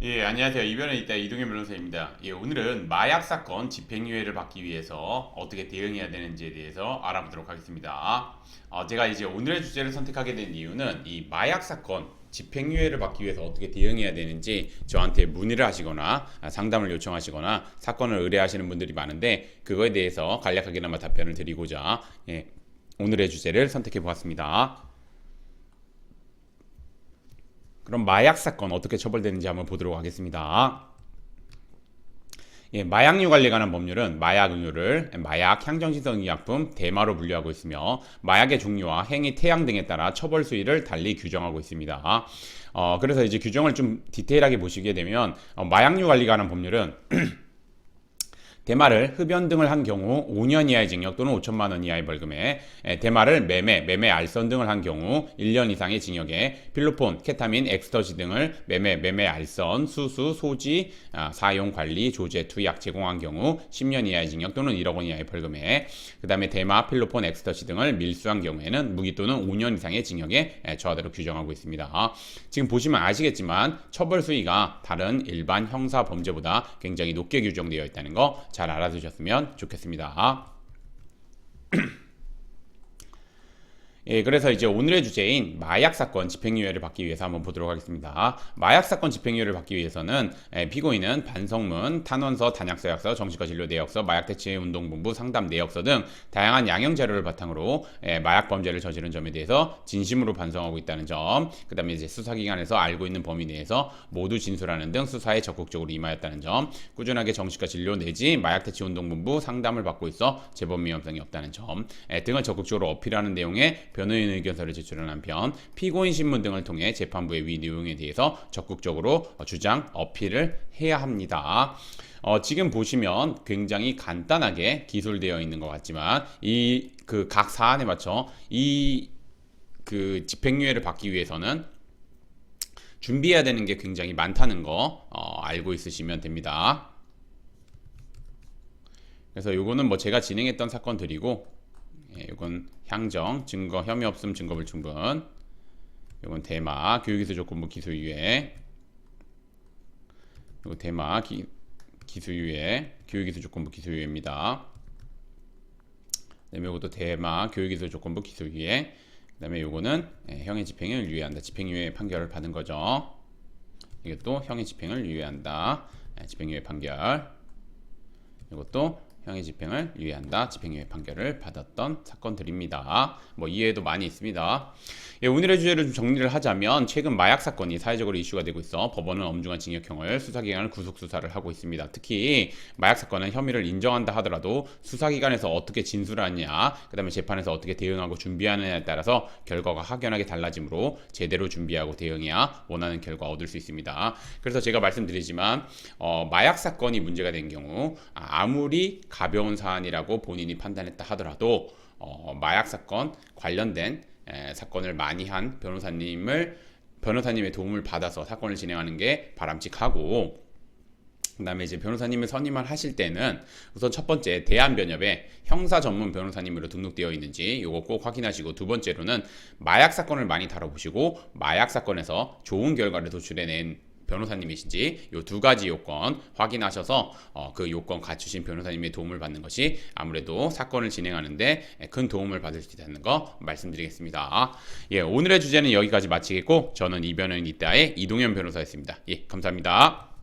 예, 안녕하세요. 이변에 있다 이동현 변호사입니다. 예, 오늘은 마약 사건 집행유예를 받기 위해서 어떻게 대응해야 되는지에 대해서 알아보도록 하겠습니다. 제가 이제 오늘의 주제를 선택하게 된 이유는 이 마약 사건 집행유예를 받기 위해서 어떻게 대응해야 되는지 저한테 문의를 하시거나 상담을 요청하시거나 사건을 의뢰하시는 분들이 많은데 그거에 대해서 간략하게나마 답변을 드리고자 오늘의 주제를 선택해 보았습니다. 그럼 마약 사건 어떻게 처벌되는지 한번 보도록 하겠습니다. 예, 마약류 관리에 관한 법률은 마약 음료를 마약, 향정신성 의약품, 대마로 분류하고 있으며 마약의 종류와 행위, 태양 등에 따라 처벌 수위를 달리 규정하고 있습니다. 그래서 이제 규정을 좀 디테일하게 보시게 되면 마약류 관리에 관한 법률은 대마를 흡연 등을 한 경우 5년 이하의 징역 또는 5천만 원 이하의 벌금에, 대마를 매매, 알선 등을 한 경우 1년 이상의 징역에, 필로폰, 케타민, 엑스터시 등을 매매, 알선, 수수, 소지, 사용, 관리, 조제, 투약, 제공한 경우 10년 이하의 징역 또는 1억 원 이하의 벌금에, 그 다음에 대마, 필로폰, 엑스터시 등을 밀수한 경우에는 무기 또는 5년 이상의 징역에 처하도록 규정하고 있습니다. 지금 보시면 아시겠지만 처벌 수위가 다른 일반 형사 범죄보다 굉장히 높게 규정되어 있다는 거 잘 알아두셨으면 좋겠습니다. 예, 그래서 이제 오늘의 주제인 마약 사건 집행유예를 받기 위해서 한번 보도록 하겠습니다. 마약 사건 집행유예를 받기 위해서는 피고인은 반성문, 탄원서, 단약서약서, 정신과 진료 내역서, 마약대체운동본부 상담 내역서 등 다양한 양형 자료를 바탕으로 마약 범죄를 저지른 점에 대해서 진심으로 반성하고 있다는 점, 그다음에 이제 수사기관에서 알고 있는 범위 내에서 모두 진술하는 등 수사에 적극적으로 임하였다는 점, 꾸준하게 정신과 진료 내지 마약대체운동본부 상담을 받고 있어 재범 위험성이 없다는 점 등을 적극적으로 어필하는 내용의 변호인 의견서를 제출한 한편 피고인 신문 등을 통해 재판부의 위 내용에 대해서 적극적으로 주장 어필을 해야 합니다. 지금 보시면 굉장히 간단하게 기술되어 있는 것 같지만 이 그 각 사안에 맞춰 이 그 집행유예를 받기 위해서는 준비해야 되는 게 굉장히 많다는 거 알고 있으시면 됩니다. 그래서 요거는 뭐 제가 진행했던 사건들이고, 이건 향정, 증거, 혐의 없음, 증거 불충분. 이건 대마, 교육기술 조건부 기소유예. 이거 대마, 기소유예, 교육기술 조건부 기소유예입니다. 그다음에 이것도 대마, 교육기술 조건부 기소유예. 그다음에 요거는 형의 집행을 유예한다. 집행유예 판결을 받은 거죠. 이것도 형의 집행을 유예한다. 집행유예 판결. 이것도 형의 집행을 유예한다. 집행유예 판결을 받았던 사건들입니다. 뭐 이외에도 많이 있습니다. 예, 오늘의 주제를 좀 정리를 하자면 최근 마약 사건이 사회적으로 이슈가 되고 있어 법원은 엄중한 징역형을, 수사기관은 구속수사를 하고 있습니다. 특히 마약 사건은 혐의를 인정한다 하더라도 수사기관에서 어떻게 진술하느냐, 그 다음에 재판에서 어떻게 대응하고 준비하느냐에 따라서 결과가 확연하게 달라지므로 제대로 준비하고 대응해야 원하는 결과 얻을 수 있습니다. 그래서 제가 말씀드리지만 마약 사건이 문제가 된 경우 아무리 가벼운 사안이라고 본인이 판단했다 하더라도 마약 사건 관련된 사건을 많이 한 변호사님의 도움을 받아서 사건을 진행하는 게 바람직하고, 그 다음에 이제 변호사님을 선임을 하실 때는 우선 첫 번째 대한변협에 형사 전문 변호사님으로 등록되어 있는지 요거 꼭 확인하시고, 두 번째로는 마약 사건을 많이 다뤄보시고 마약 사건에서 좋은 결과를 도출해낸 변호사님이신지 요 두 가지 요건 확인하셔서 그 요건 갖추신 변호사님의 도움을 받는 것이 아무래도 사건을 진행하는데 큰 도움을 받을 수 있다는 거 말씀드리겠습니다. 예, 오늘의 주제는 여기까지 마치겠고 저는 이변은 이따의 이동현 변호사였습니다. 예, 감사합니다.